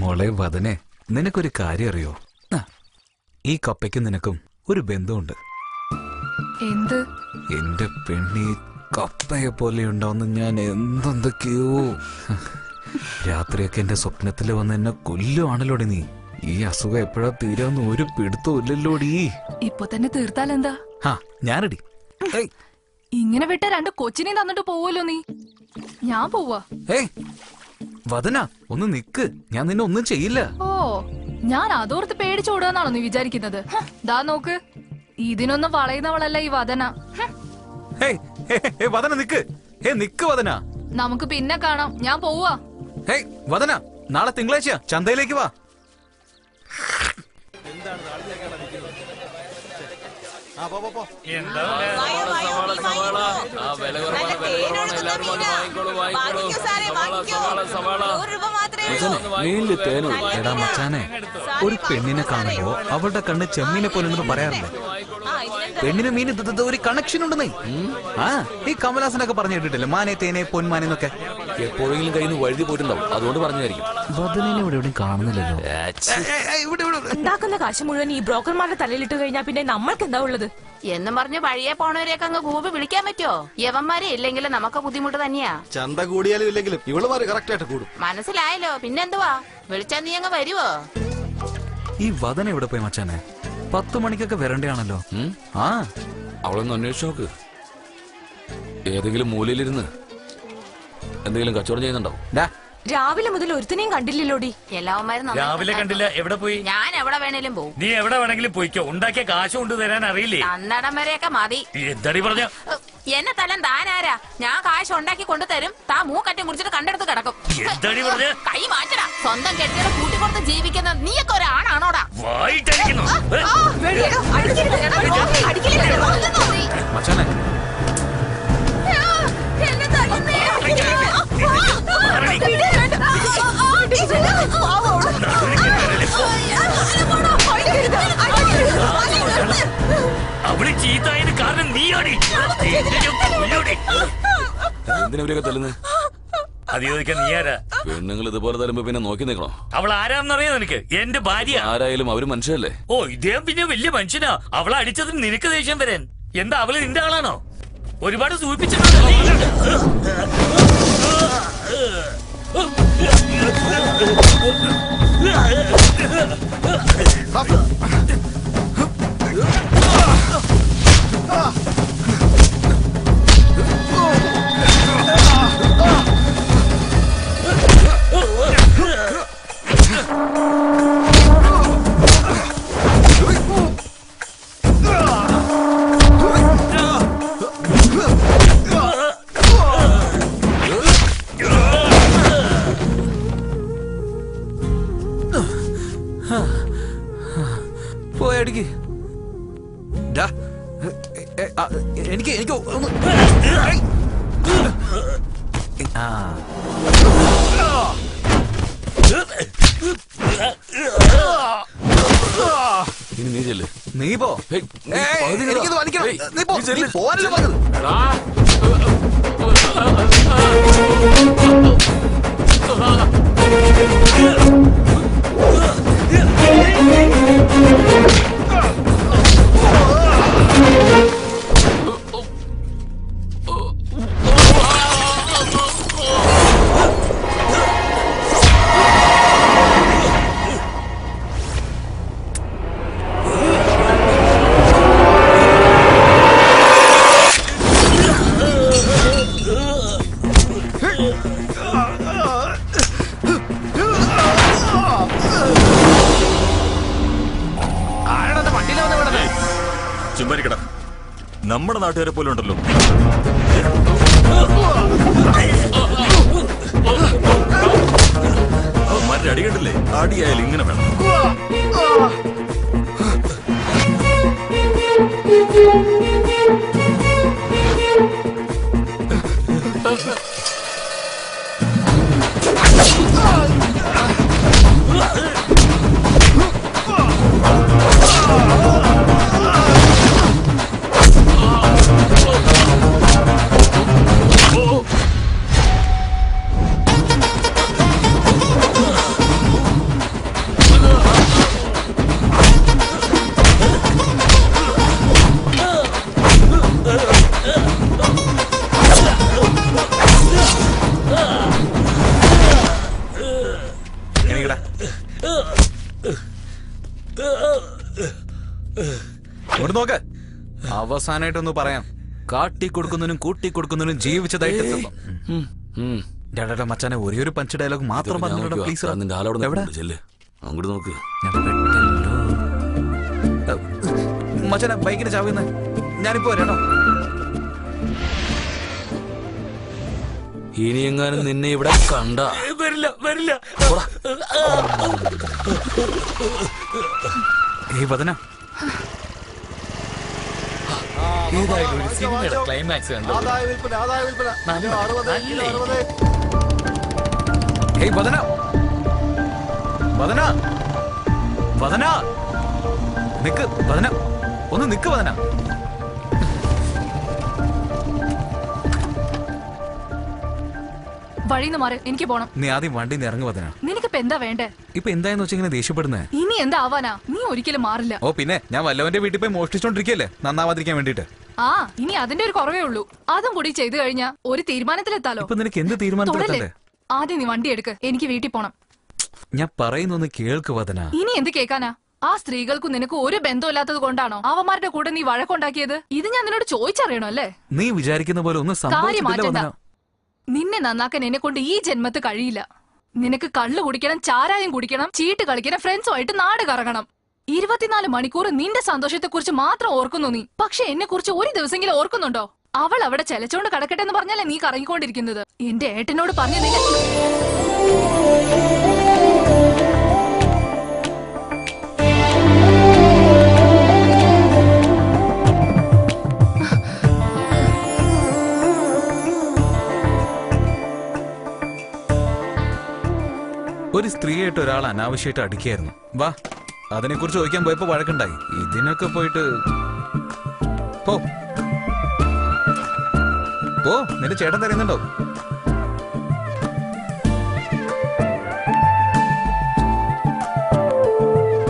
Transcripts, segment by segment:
മോളെ വദനെ, നിനക്കൊരു കാര്യം അറിയോ? ഈ കപ്പയ്ക്കും നിനക്കും ഒരു ബന്ധമുണ്ട്. എന്ത്? എന്റെ പെണ്ണി കപ്പയെ പോലെ ഉണ്ടാവുന്ന ഞാൻ എന്തൊക്കെയോ. രാത്രിയൊക്കെ എന്റെ സ്വപ്നത്തിൽ വന്ന് എന്നെ കൊല്ലുവാണല്ലോടി നീ. ഈ അസുഖം എപ്പോഴാ തീരാന്ന് ഒരു പിടുത്തവും ഇല്ലല്ലോടി. ഇപ്പൊ തന്നെ തീർത്താലെന്താ? ഞാനടി ഇങ്ങനെ വിട്ട 2 കൊച്ചിനെ തന്നിട്ട് പോവല്ലോ നീ. ഞാൻ പോവാ. വദന ഒന്ന് നിക്ക്, ഞാൻ നിന്നെ ഒന്നും ചെയ്യില്ല. ഓ, ഞാൻ അതോർത്ത് പേടിച്ചോടുകയെന്നാണോ നീ വിചാരിക്കുന്നത്? ദാ നോക്ക്, ഇതിനൊന്നും വളയുന്നവളല്ല ഈ വദന. വദന നിക്ക്, നിക്ക് വദന. നമുക്ക് പിന്നെ കാണാം, ഞാൻ പോവാ. വദന, നാളെ തിങ്കളാഴ്ച ചന്തയിലേക്ക് വാ. എടാ മച്ചാനെ, ഒരു പെണ്ണിനെ കാണുമ്പോ അവളുടെ കണ്ണ് ചെമ്മീനെ പോലെ പറയാറില്ലേ? പെണ്ണിന് മീൻ ഒരു കണക്ഷൻ ഉണ്ടെന്നേ. ഈ കമലാസനൊക്കെ പറഞ്ഞു കേട്ടിട്ടില്ലേ, മാനെ തേനെ പൊന്മാനെന്നൊക്കെ. എപ്പോഴെങ്കിലും കയ്യിൽ നിന്ന് വഴുതി പോയിട്ടുണ്ടാവും, അതുകൊണ്ട് പറഞ്ഞായിരിക്കും. വദനെ ഇവിടെ എവിടെയും കാണുന്നില്ലല്ലോ. ഉണ്ടാക്കുന്ന കാശ് മുഴുവൻ ഈ ബ്രോക്കർമാരുടെ തലയിലിട്ട് കഴിഞ്ഞാൽ പിന്നെ നമ്മൾക്ക് എന്താ ഉള്ളത് എന്നും പറഞ്ഞ് വഴിയെ പോണവരെയൊക്കെ അങ്ങ് കൂപി വിളിക്കാൻ പറ്റുമോ? യവന്മാരെ ഇല്ലെങ്കിലും നമുക്ക് ബുദ്ധിമുട്ട് തന്നെയാ. ചന്ത കൂടിയാലും ഇല്ലെങ്കിലും ഇവളുമാര് കറക്റ്റ് ആയിട്ട് കൂടും. മനസ്സിലായല്ലോ, പിന്നെന്തുവാ? വിളിച്ചാ നീ അങ്ങ് വരുവോ? ഈ വദന എവിടെ പോയി മച്ചാനെ? 10 മണിക്കൊക്കെ വരണ്ടയാണല്ലോ. അവളൊന്ന് അന്വേഷിച്ചു നോക്ക്. ഏതെങ്കിലും മൂലയിലിരുന്ന് എന്തെങ്കിലും കച്ചവടം ചെയ്യുന്നുണ്ടാവും. രാവിലെ മുതൽ ഒരുത്തിനെയും കണ്ടില്ലല്ലോടി. എല്ലാവന്മാരും രാവിലെ കണ്ടില്ല. എവിടെ പോയി? ഞാൻ എവിടെ വേണേലും പോകും. നീ എവിടെ വേണമെങ്കിലും പോയിക്കോ, ഉണ്ടാക്കിയ കാശ് കൊണ്ട് തരാൻ അറിയില്ലേ? അന്നടം വരെയൊക്കെ മതി. എന്താടി പറഞ്ഞ? എന്നെ തലം താനാരാ? ഞാൻ കാശ് ഉണ്ടാക്കി കൊണ്ടുതരും, താ മൂക്കറ്റം കുടിച്ചിട്ട് കണ്ടെടുത്ത് കിടക്കും. എന്താടി പറഞ്ഞ? കൈ മാറ്റടാ. സ്വന്തം കെട്ടിയുടെ കൂട്ടിക്കൊടുത്ത് ജീവിക്കുന്ന നീയൊക്കെ ഒരാണാണോടാ? വായിട്ടടിക്കുന്നു മച്ചാനെ. അവള് ചീത്തായതിന് കാരണം നീയാടി. എന്തിനവരൊക്കെ തല്ലുന്നത്? അത് ചോദിക്കാൻ നീയാരാ? പെണ്ണുങ്ങൾ ഇതുപോലെ തരുമ്പോ പിന്നെ നോക്കി നിൽക്കണോ? അവൾ ആരാന്നറിയാം നിനക്ക്? എന്റെ ഭാര്യ. ആരായാലും അവര് മനുഷ്യല്ലേ. ഓ, ഇദ്ദേഹം പിന്നെ വലിയ മനുഷ്യനാ. അവളെ അടിച്ചതിന് നിനക്ക് ദേഷ്യം വരാൻ എന്താ? അവള് നിന്റെ ആളാണോ? ഒരുപാട് സൂചിപ്പിച്ചിട്ടുണ്ടല്ലേ? പോയടിക്ക്. എനിക്ക് ഒന്ന് ഇനി നീ ചെല്ല്. നീ പോ. എനിക്കത് വലിക്കണം. നീ പോ. നീ പോവാനല്ലേ പറഞ്ഞത്? ചുമ്മാരിക്കട, നമ്മുടെ നാട്ടുകാരെ പോലെ ഉണ്ടല്ലോ. അവന്മാരുടെ അടി കണ്ടില്ലേ? അടിയായാലും ഇങ്ങനെ വേണം. ഇങ്ങോട്ട് നോക്ക്. അവസാനായിട്ടൊന്ന് പറയാം, കാട്ടിക്കൊടുക്കുന്നതിനും കൂട്ടിക്കൊടുക്കുന്നതിനും ജീവിച്ചതായിട്ട് മച്ചാനെ ഒരേ ഒരു പഞ്ച് ഡയലോഗ് മാത്രം പറഞ്ഞോളൂ പ്ലീസ്. നിന്റെ ആളോട് എവിടെ ചെല്ല്, അങ്ങോട്ട് നോക്ക്. മച്ചാനെ ബൈക്കിന് ചാവുന്ന ഞാനിപ്പോ വരാട്ടോ. ഇനി എങ്ങാനും നിന്നെ ഇവിടെ കണ്ട വരില്ല വരില്ല. വദന ഏതായാലും ഒരു സിനിമയുടെ ക്ലൈമാക്സ് കണ്ടോ? ആദായ വിൽപ്പന 60 നല്ലേ? 60. വദന വദന വദന നിക്ക് വദന, ഒന്ന് നിക്ക് വദന. വഴിന്ന് മാറി, എനിക്ക് പോണം. നീ ആദ്യം വണ്ടി ഇറങ്ങി വദന. നിനക്കിപ്പോ എന്താ വേണ്ടേ? ഇപ്പൊ എന്തായെന്ന് വെച്ചാൽ ഇങ്ങനെ ദേഷ്യപ്പെടുന്നേ? ഇനി എന്താ ആവാനാ? നീ ഒരിക്കലും മാറില്ല. ഓ പിന്നെ ഞാൻ വല്ലവന്റെ വീട്ടിൽ പോയി മോഷ്ടിച്ചോണ്ടിരിക്കല്ലേ നന്നാവാതിരിക്കാൻ വേണ്ടിട്ട്. ആ ഇനി അതിന്റെ ഒരു കുറവേ ഉള്ളൂ. അതും കൂടി ചെയ്തു കഴിഞ്ഞാ ഒരു തീരുമാനത്തിലെത്താലോ. ഇപ്പൊ നിനക്ക് എന്ത് തീരുമാനത്തിലെത്തണ്ടേ? ആദ്യം നീ വണ്ടി എടുക്ക്, എനിക്ക് വീട്ടിൽ പോണം. ഞാൻ പറയുന്നൊന്ന് കേൾക്ക് വദന. ഇനി എന്ത് കേൾക്കാനാ? ആ സ്ത്രീകൾക്കും നിനക്ക് ഒരു ബന്ധമില്ലാത്തത് കൊണ്ടാണോ അവന്മാരുടെ കൂടെ നീ വഴക്കുണ്ടാക്കിയത്? ഇത് ഞാൻ നിന്നോട് ചോദിച്ചറിയണോ അല്ലേ? നീ വിചാരിക്കുന്ന പോലെ ഒന്നും കാര്യം സംഭവിച്ചിട്ടില്ല മാറ്റണ്ട. വദന. നിന്നെ നന്നാക്കാൻ എന്നെ കൊണ്ട് ഈ ജന്മത്ത് കഴിയില്ല. നിനക്ക് കള്ളു കുടിക്കണം, ചാരായം കുടിക്കണം, ചീട്ട് കളിക്കണം, ഫ്രണ്ട്സുമായിട്ട് നാട് കറങ്ങണം. 24 മണിക്കൂർ നിന്റെ സന്തോഷത്തെ കുറിച്ച് മാത്രം ഓർക്കുന്നു നീ. പക്ഷെ എന്നെ കുറിച്ച് ഒരു ദിവസമെങ്കിലും ഓർക്കുന്നുണ്ടോ? അവൾ അവിടെ ചെലച്ചോണ്ട് കിടക്കട്ടെ എന്ന് പറഞ്ഞാലേ നീ കറങ്ങിക്കൊണ്ടിരിക്കുന്നത്. എന്റെ ഏട്ടനോട് പറഞ്ഞു നിന്നെ. ഒരു സ്ത്രീയായിട്ട് ഒരാൾ അനാവശ്യമായിട്ട് അടിക്കായിരുന്നു. വാ, അതിനെക്കുറിച്ച് ചോദിക്കാൻ പോയപ്പോ വഴക്കുണ്ടായി. ഇതിനൊക്കെ പോയിട്ട് പോ പോ, നിന്റെ ചേട്ടൻ തരുന്നുണ്ടോ?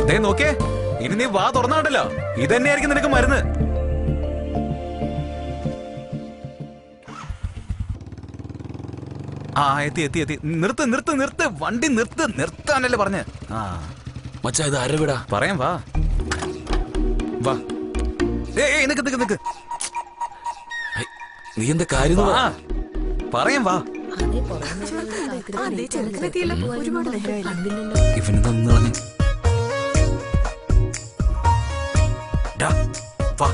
ദേ നോക്കേ, ഇനി നീ വാ തുറന്നാണ്ടല്ലോ, ഇതന്നെയായിരിക്കും നിനക്ക് മരുന്ന്. ആ എത്തി എത്തി എത്തി. നിർത്ത് നിർത്ത് നിർത്ത്, വണ്ടി നിർത്ത്. നിർത്താനല്ലേ പറഞ്ഞ്. ആ മച്ചാ ഇത് ആരുടെ വീടാ? പറയാം, വാ വാ. ഏയ് നിക്ക് നിക്ക് നിക്ക്. നീ എന്താ കാര്യം എന്ന് പറ. വാ, പറയാം, വാ. ഇവനെന്താ വാ.